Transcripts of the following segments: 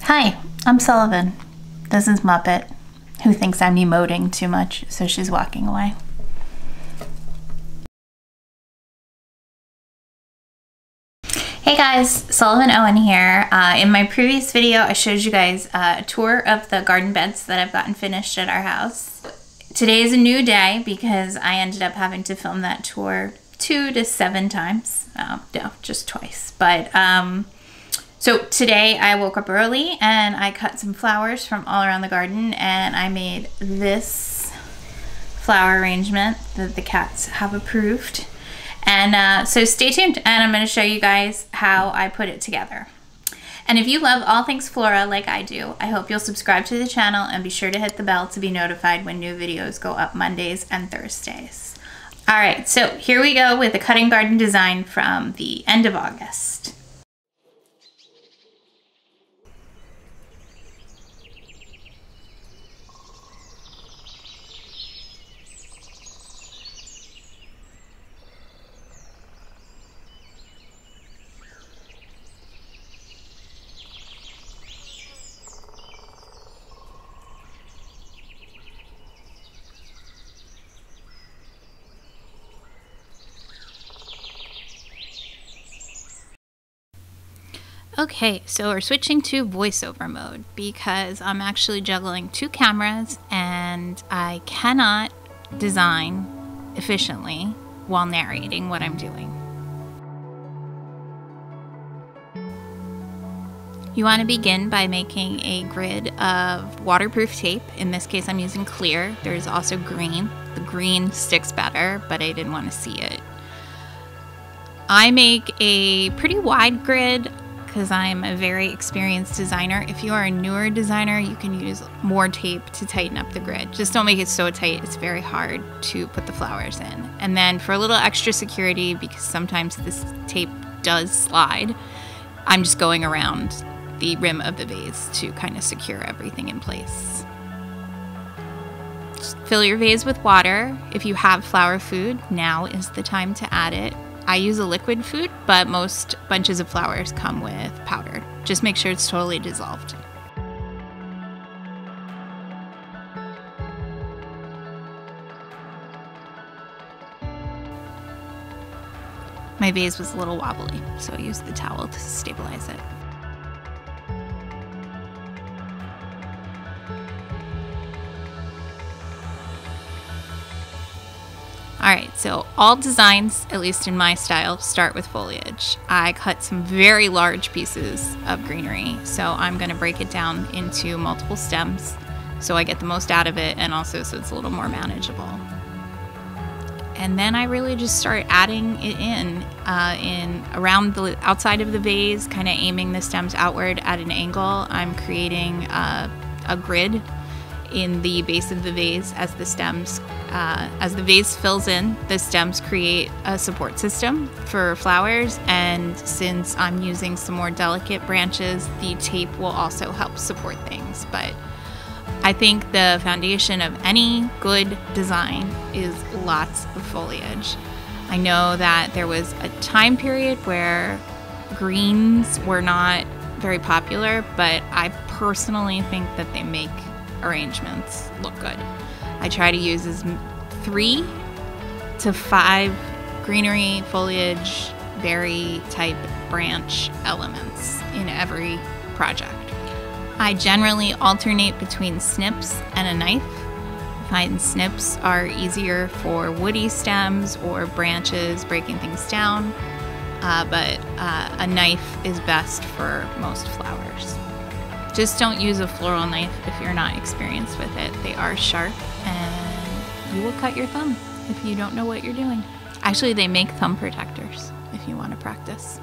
Hi, I'm Sullivan. This is Muppet, who thinks I'm emoting too much, so she's walking away. Hey guys, Sullivan Owen here. In my previous video, I showed you guys a tour of the garden beds that I've gotten finished at our house. Today is a new day because I ended up having to film that tour 2 to 7 times. No, just twice. But so today I woke up early and I cut some flowers from all around the garden and I made this flower arrangement that the cats have approved. And so stay tuned and I'm going to show you guys how I put it together. And if you love all things flora like I do, I hope you'll subscribe to the channel and be sure to hit the bell to be notified when new videos go up Mondays and Thursdays. Alright, so here we go with the cutting garden design from the end of August. Okay, so we're switching to voiceover mode because I'm actually juggling 2 cameras and I cannot design efficiently while narrating what I'm doing. You want to begin by making a grid of waterproof tape. In this case, I'm using clear. There's also green. The green sticks better, but I didn't want to see it. I make a pretty wide grid because I'm a very experienced designer. If you are a newer designer, you can use more tape to tighten up the grid. Just don't make it so tight, it's very hard to put the flowers in. And then for a little extra security, because sometimes this tape does slide, I'm just going around the rim of the vase to kind of secure everything in place. Just fill your vase with water. If you have flower food, now is the time to add it. I use a liquid food, but most bunches of flowers come with powder. Just make sure it's totally dissolved. My vase was a little wobbly, so I used the towel to stabilize it. Alright, so all designs, at least in my style, start with foliage. I cut some very large pieces of greenery, so I'm going to break it down into multiple stems so I get the most out of it and also so it's a little more manageable. And then I really just start adding it in around the outside of the vase, kind of aiming the stems outward at an angle. I'm creating a grid in the base of the vase as the stems, as the vase fills in, the stems create a support system for flowers, and since I'm using some more delicate branches, the tape will also help support things. But I think the foundation of any good design is lots of foliage. I know that there was a time period where greens were not very popular, but I personally think that they make arrangements look good. I try to use 3 to 5 greenery, foliage, berry type branch elements in every project. I generally alternate between snips and a knife. I find snips are easier for woody stems or branches breaking things down, but a knife is best for most flowers. Just don't use a floral knife if you're not experienced with it. They are sharp and you will cut your thumb if you don't know what you're doing. Actually, they make thumb protectors if you want to practice.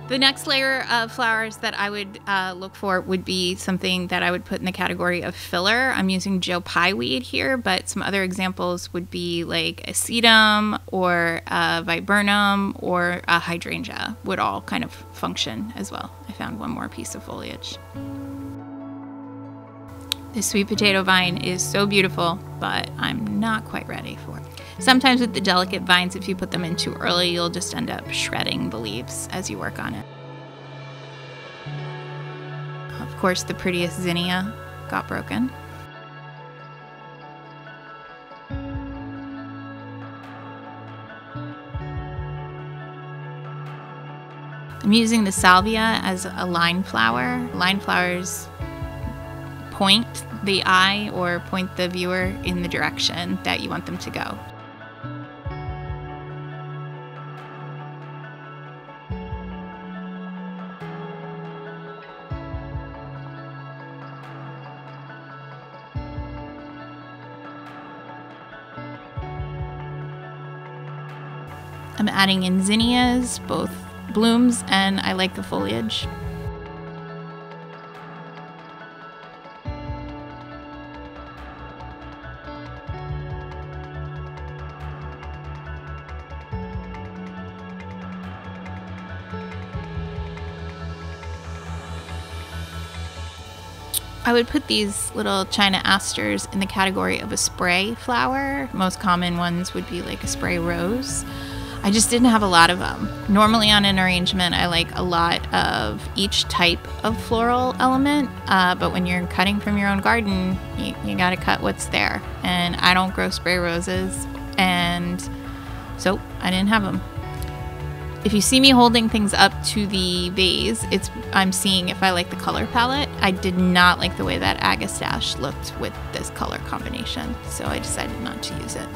The next layer of flowers that I would look for would be something that I would put in the category of filler. I'm using Joe Pye weed here, but some other examples would be like a sedum or a viburnum or a hydrangea would all kind of function as well. I found one more piece of foliage. This sweet potato vine is so beautiful, but I'm not quite ready for it. Sometimes with the delicate vines, if you put them in too early, you'll just end up shredding the leaves as you work on it. Of course, the prettiest zinnia got broken. I'm using the salvia as a line flower. Line flowers point the eye or point the viewer in the direction that you want them to go. I'm adding in zinnias, both blooms, and I like the foliage. I would put these little China asters in the category of a spray flower. Most common ones would be like a spray rose. I just didn't have a lot of them. Normally on an arrangement, I like a lot of each type of floral element, but when you're cutting from your own garden, you gotta cut what's there. And I don't grow spray roses, and so I didn't have them. If you see me holding things up to the vase, I'm seeing if I like the color palette. I did not like the way that agastache looked with this color combination, so I decided not to use it.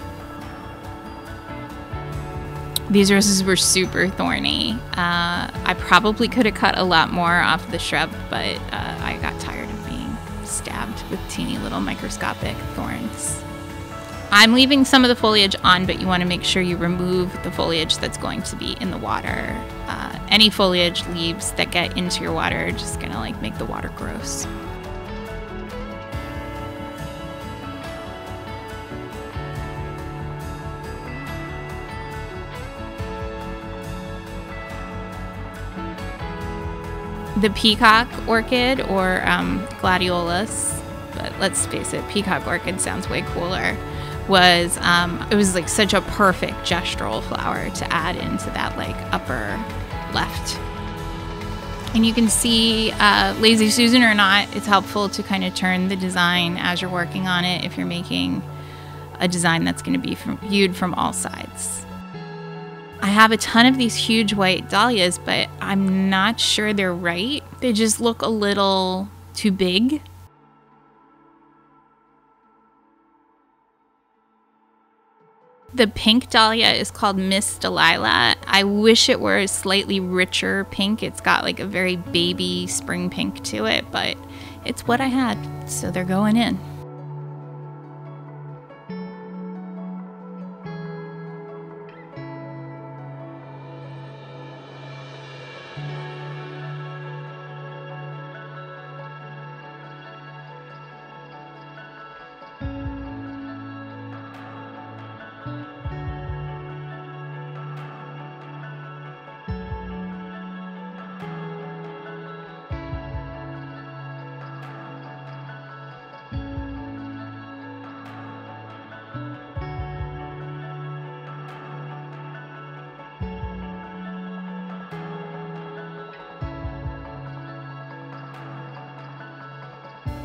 These roses were super thorny. I probably could have cut a lot more off the shrub, but I got tired of being stabbed with teeny little microscopic thorns. I'm leaving some of the foliage on, but you want to make sure you remove the foliage that's going to be in the water. Any foliage leaves that get into your water are just gonna like make the water gross. The Peacock Orchid, or gladiolus, but let's face it, Peacock Orchid sounds way cooler, it was like such a perfect gestural flower to add into that like upper left. And you can see, Lazy Susan or not, it's helpful to kind of turn the design as you're working on it if you're making a design that's going to be viewed from all sides. I have a ton of these huge white dahlias, but I'm not sure they're right. They just look a little too big. The pink dahlia is called Miss Delilah. I wish it were a slightly richer pink. It's got like a very baby spring pink to it, but it's what I had, so they're going in.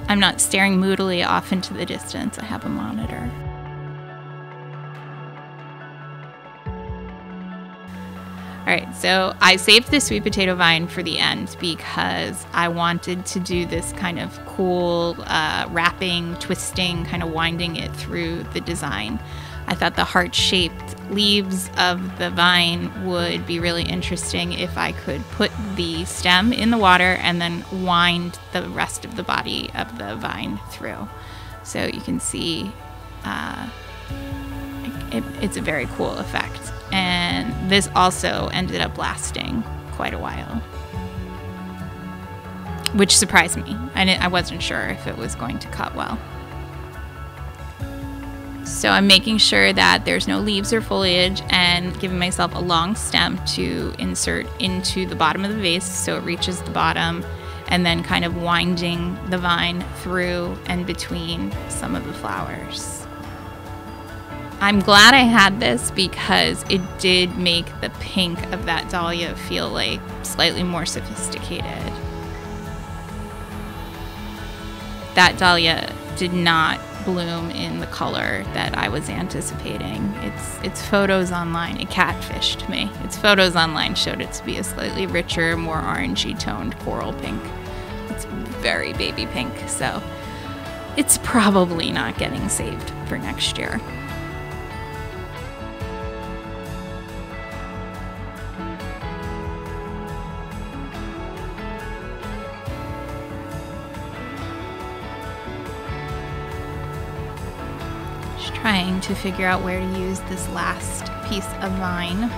I'm not staring moodily off into the distance. I have a monitor. All right, so I saved the sweet potato vine for the end because I wanted to do this kind of cool wrapping, twisting, kind of winding it through the design. I thought the heart-shaped leaves of the vine would be really interesting if I could put the stem in the water and then wind the rest of the body of the vine through. So you can see it's a very cool effect. And this also ended up lasting quite a while, which surprised me. I wasn't sure if it was going to cut well. So I'm making sure that there's no leaves or foliage and giving myself a long stem to insert into the bottom of the vase so it reaches the bottom, and then kind of winding the vine through and between some of the flowers. I'm glad I had this because it did make the pink of that dahlia feel like slightly more sophisticated. That dahlia did not bloom in the color that I was anticipating. Its photos online, it catfished me. Its photos online showed it to be a slightly richer, more orangey toned coral pink. It's very baby pink, so it's probably not getting saved for next year. Trying to figure out where to use this last piece of vine.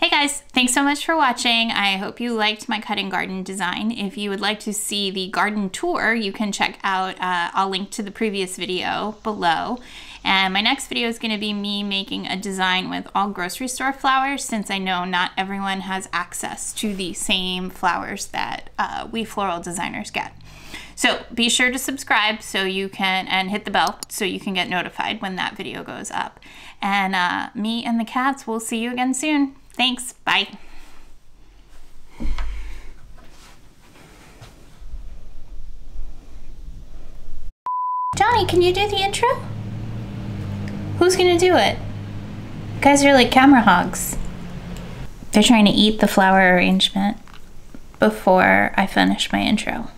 Hey guys, thanks so much for watching. I hope you liked my cutting garden design. If you would like to see the garden tour, you can check out, I'll link to the previous video below. And my next video is going to be me making a design with all grocery store flowers, since I know not everyone has access to the same flowers that we floral designers get. So be sure to subscribe so you can, and hit the bell so you can get notified when that video goes up. And me and the cats will see you again soon. Thanks, bye. Johnny, can you do the intro? Who's gonna do it? You guys are like camera hogs. They're trying to eat the flower arrangement before I finish my intro.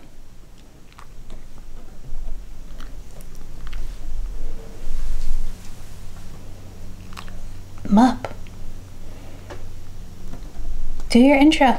Mup. Do your intro.